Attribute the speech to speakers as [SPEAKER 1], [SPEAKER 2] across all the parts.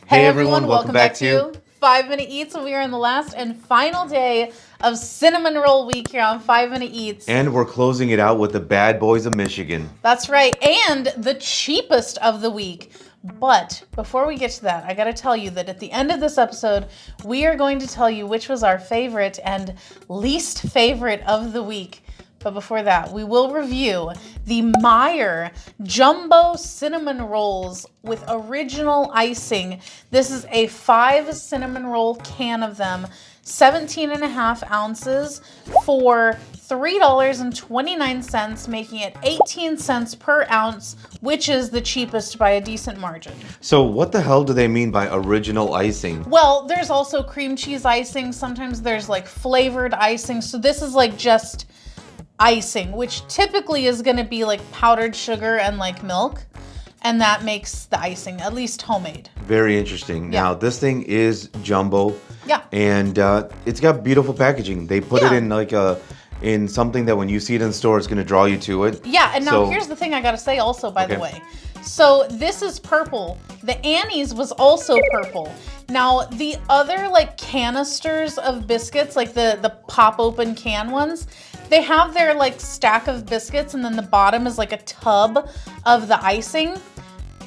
[SPEAKER 1] Hey everyone, welcome back to 5 Minute Eats. We are in the last and final day of Cinnamon Roll Week here on 5 Minute Eats.
[SPEAKER 2] And we're closing it out with the bad boys of Michigan.
[SPEAKER 1] That's right, and the cheapest of the week. But before we get to that, I gotta tell you that at the end of this episode, we are going to tell you which was our favorite and least favorite of the week. But before that, we will review the Meijer Jumbo Cinnamon Rolls with original icing. This is a 5 cinnamon roll can of them, 17.5 ounces for $3.29, making it 18 cents per ounce, which is the cheapest by a decent margin.
[SPEAKER 2] So what the hell do they mean by original icing?
[SPEAKER 1] Well, there's also cream cheese icing. Sometimes there's like flavored icing. So this is like just icing, which typically is going to be like powdered sugar and like milk, and that makes the icing, at least homemade.
[SPEAKER 2] Very interesting.
[SPEAKER 1] Yeah.
[SPEAKER 2] Now this thing is jumbo.
[SPEAKER 1] Yeah.
[SPEAKER 2] And it's got beautiful packaging. They put it in like in something that when you see it in the store, it's going to draw you to it.
[SPEAKER 1] Yeah, and now here's the thing I got to say also, by the way. So this is purple. The Annie's was also purple. Now the other like canisters of biscuits, like the pop open can ones, they have their like stack of biscuits and then the bottom is like a tub of the icing.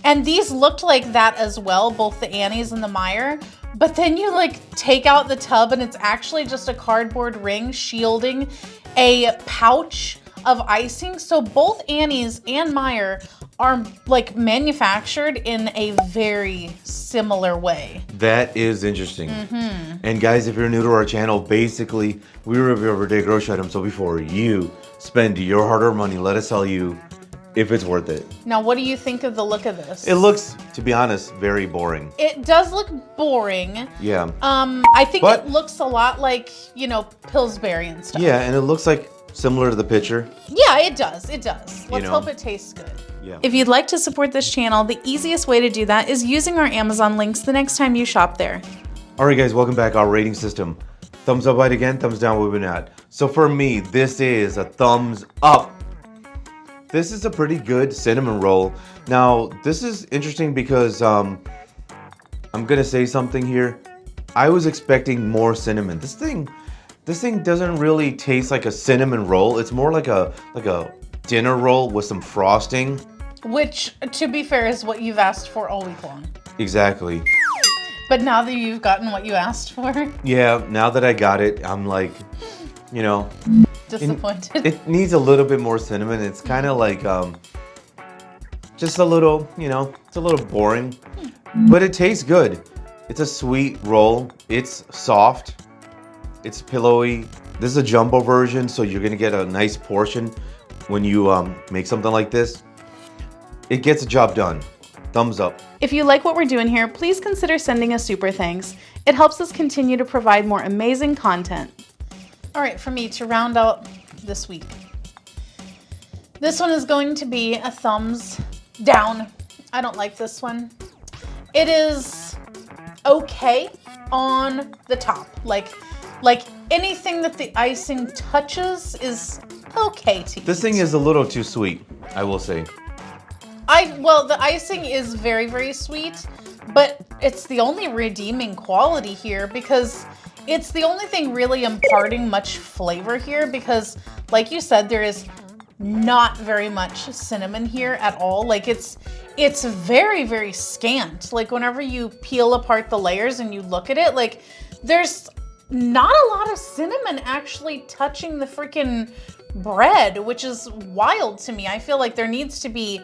[SPEAKER 1] And these looked like that as well, both the Annie's and the Meijer. But then you like take out the tub and it's actually just a cardboard ring shielding a pouch of icing. So both Annie's and Meijer are like manufactured in a very similar way.
[SPEAKER 2] That is interesting. And guys, if you're new to our channel, basically we review everyday grocery items. So before you spend your hard-earned money, let us tell you if it's worth it.
[SPEAKER 1] Now, what do you think of the look of this?
[SPEAKER 2] It looks, to be honest, very boring.
[SPEAKER 1] It does look boring.
[SPEAKER 2] Yeah.
[SPEAKER 1] I think it looks a lot like, you know, Pillsbury and stuff.
[SPEAKER 2] Yeah, and it looks like similar to the picture.
[SPEAKER 1] Yeah, it does. It does. Let's hope it tastes good.
[SPEAKER 2] Yeah.
[SPEAKER 1] If you'd like to support this channel, the easiest way to do that is using our Amazon links the next time you shop there.
[SPEAKER 2] All right, guys, welcome back. Our rating system. Thumbs up, right again, thumbs down, we've been at. So for me, this is a thumbs up. This is a pretty good cinnamon roll. Now, this is interesting because I'm gonna say something here. I was expecting more cinnamon. This thing doesn't really taste like a cinnamon roll. It's more like a dinner roll with some frosting.
[SPEAKER 1] Which, to be fair, is what you've asked for all week long.
[SPEAKER 2] Exactly.
[SPEAKER 1] But now that you've gotten what you asked for.
[SPEAKER 2] Yeah, now that I got it, I'm like, you know,
[SPEAKER 1] disappointed.
[SPEAKER 2] It needs a little bit more cinnamon. It's kind of like just a little, you know, it's a little boring, but it tastes good. It's a sweet roll. It's soft. It's pillowy. This is a jumbo version, so you're gonna get a nice portion when you make something like this. It gets the job done. Thumbs up.
[SPEAKER 1] If you like what we're doing here, please consider sending us super thanks. It helps us continue to provide more amazing content. All right, for me to round out this week, this one is going to be a thumbs down. I don't like this one. It is okay on the top. Like anything that the icing touches is okay to eat.
[SPEAKER 2] This thing is a little too sweet, I will say.
[SPEAKER 1] Well, the icing is very, very sweet, but it's the only redeeming quality here because it's the only thing really imparting much flavor here because, like you said, there is not very much cinnamon here at all. Like it's very, very scant. Like whenever you peel apart the layers and you look at it, like there's not a lot of cinnamon actually touching the freaking bread, which is wild to me. I feel like there needs to be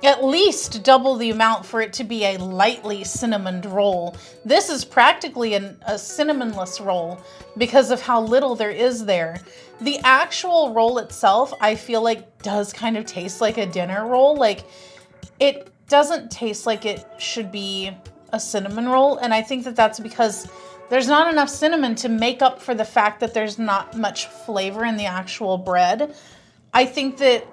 [SPEAKER 1] at least double the amount for it to be a lightly cinnamoned roll. This is practically a cinnamonless roll because of how little there is there. The actual roll itself, I feel like does kind of taste like a dinner roll. Like it doesn't taste like it should be a cinnamon roll. And I think that that's because there's not enough cinnamon to make up for the fact that there's not much flavor in the actual bread. I think that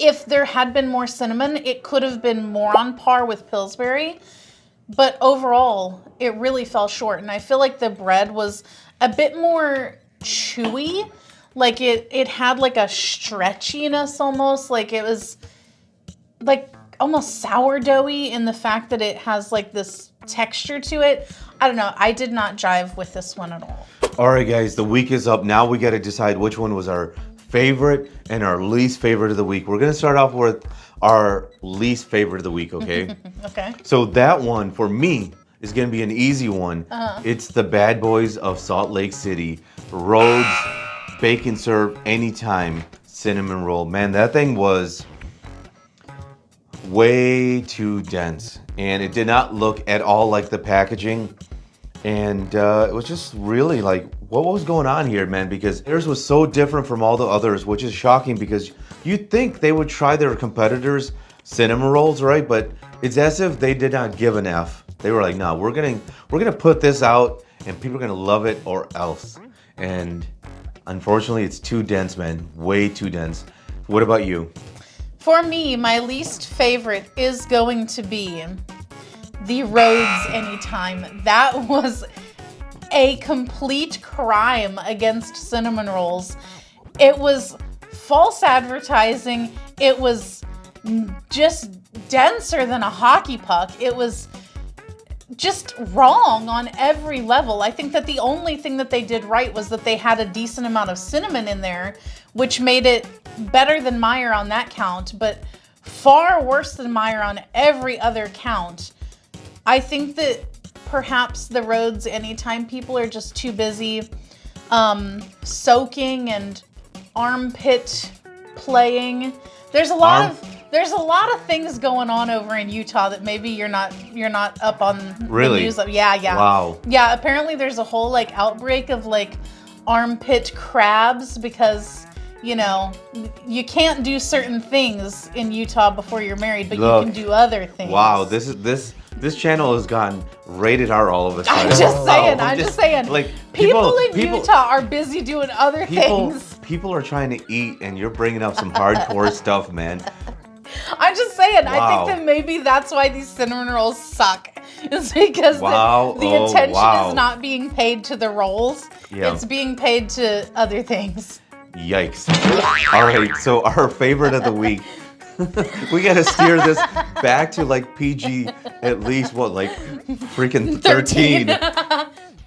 [SPEAKER 1] if there had been more cinnamon, it could have been more on par with Pillsbury. But overall, it really fell short. And I feel like the bread was a bit more chewy. Like it had like a stretchiness almost. Like it was like, almost sourdoughy in the fact that it has like this texture to it. I don't know. I did not jive with this one at all.
[SPEAKER 2] All right, guys, the week is up. Now we got to decide which one was our favorite and our least favorite of the week. We're going to start off with our least favorite of the week, okay?
[SPEAKER 1] Okay.
[SPEAKER 2] So that one, for me, is going to be an easy one. It's the Bad Boys of Salt Lake City. Rhodes Bacon Serve Anytime Cinnamon Roll. Man, that thing was way too dense. And it did not look at all like the packaging. And it was just really like, what was going on here, man? Because theirs was so different from all the others, which is shocking because you'd think they would try their competitors' cinnamon rolls, right? But it's as if they did not give an F. They were like, no, we're gonna put this out and people are gonna love it or else. And unfortunately, it's too dense, man. Way too dense. What about you?
[SPEAKER 1] For me, my least favorite is going to be the Rhodes Anytime. That was a complete crime against cinnamon rolls. It was false advertising. It was just denser than a hockey puck. It was just wrong on every level. I think that the only thing that they did right was that they had a decent amount of cinnamon in there, which made it better than Meijer on that count, but far worse than Meijer on every other count. I think that perhaps the Rhodes Anytime people are just too busy soaking and armpit playing. There's a lot of things going on over in Utah that maybe you're not up on the news of. Yeah.
[SPEAKER 2] Wow.
[SPEAKER 1] Yeah, apparently there's a whole like outbreak of like armpit crabs because, you know, you can't do certain things in Utah before you're married, but
[SPEAKER 2] Look,
[SPEAKER 1] you can do other things.
[SPEAKER 2] Wow, this channel has gotten rated R all of a sudden.
[SPEAKER 1] I'm just saying. Like people in Utah are busy doing other things.
[SPEAKER 2] People are trying to eat, and you're bringing up some hardcore stuff, man.
[SPEAKER 1] I'm just saying.
[SPEAKER 2] Wow.
[SPEAKER 1] I think that maybe that's why these cinnamon rolls suck. It's because the attention is not being paid to the rolls.
[SPEAKER 2] Yeah.
[SPEAKER 1] It's being paid to other things.
[SPEAKER 2] Yikes. All right, so our favorite of the week. We got to steer this back to like PG at least, what, like freaking 13.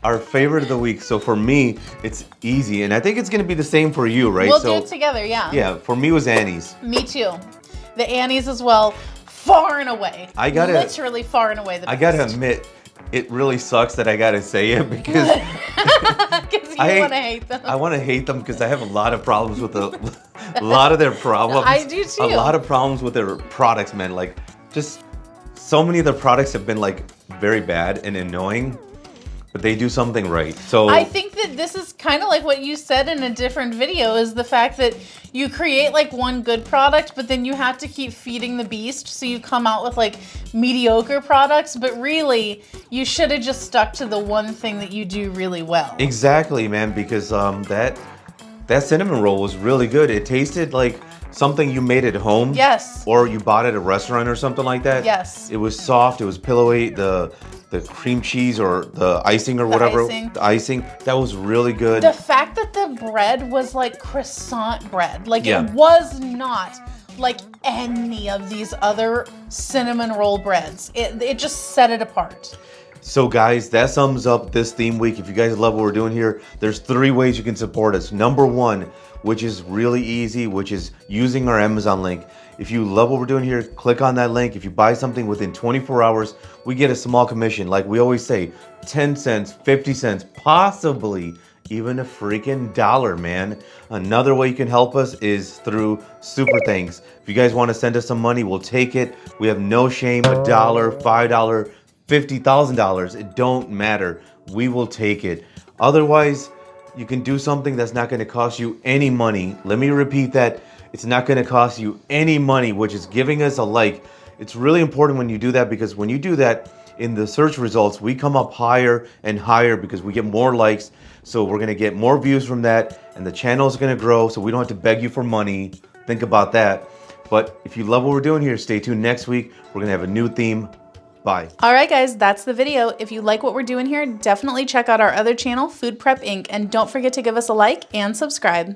[SPEAKER 2] Our favorite of the week. So for me, it's easy. And I think it's going to be the same for you, right?
[SPEAKER 1] We'll do it together, yeah.
[SPEAKER 2] Yeah, for me it was Annie's.
[SPEAKER 1] Me too. The Annie's as well, far and away. Literally far and away the best.
[SPEAKER 2] I got to admit, it really sucks that I got to say it because
[SPEAKER 1] you want to hate them.
[SPEAKER 2] I want to hate them because I have a lot of problems with a lot of their problems.
[SPEAKER 1] I do too.
[SPEAKER 2] A lot of problems with their products, man. Like, just so many of their products have been like very bad and annoying, but they do something right. So
[SPEAKER 1] I think that this is kind of like what you said in a different video, is the fact that you create like one good product, but then you have to keep feeding the beast. So you come out with like mediocre products, but really you should have just stuck to the one thing that you do really well.
[SPEAKER 2] Exactly, man, because that cinnamon roll was really good. It tasted like something you made at home.
[SPEAKER 1] Yes.
[SPEAKER 2] Or you bought at a restaurant or something like that.
[SPEAKER 1] Yes.
[SPEAKER 2] It was soft. It was pillowy. The cream cheese or the icing or whatever. The icing. That was really good.
[SPEAKER 1] The fact that the bread was like croissant bread. Like it was not like any of these other cinnamon roll breads. It just set it apart.
[SPEAKER 2] So guys, that sums up this theme week. If you guys love what we're doing here, there's 3 ways you can support us. Number 1, which is really easy, which is using our Amazon link. If you love what we're doing here, click on that link. If you buy something within 24 hours, we get a small commission. Like we always say, 10 cents, 50 cents, possibly even a freaking $1, man. Another way you can help us is through Super Thanks. If you guys want to send us some money, we'll take it. We have no shame. $1, $5, $50,000, it don't matter. We will take it. Otherwise, you can do something that's not going to cost you any money. Let me repeat that. It's not going to cost you any money, which is giving us a like. It's really important when you do that, because when you do that in the search results, we come up higher and higher because we get more likes. So we're going to get more views from that, and the channel is going to grow, so we don't have to beg you for money. Think about that. But if you love what we're doing here, stay tuned next week. We're going to have a new theme. Bye.
[SPEAKER 1] All right, guys, that's the video. If you like what we're doing here, definitely check out our other channel, Food Prep Inc. And don't forget to give us a like and subscribe.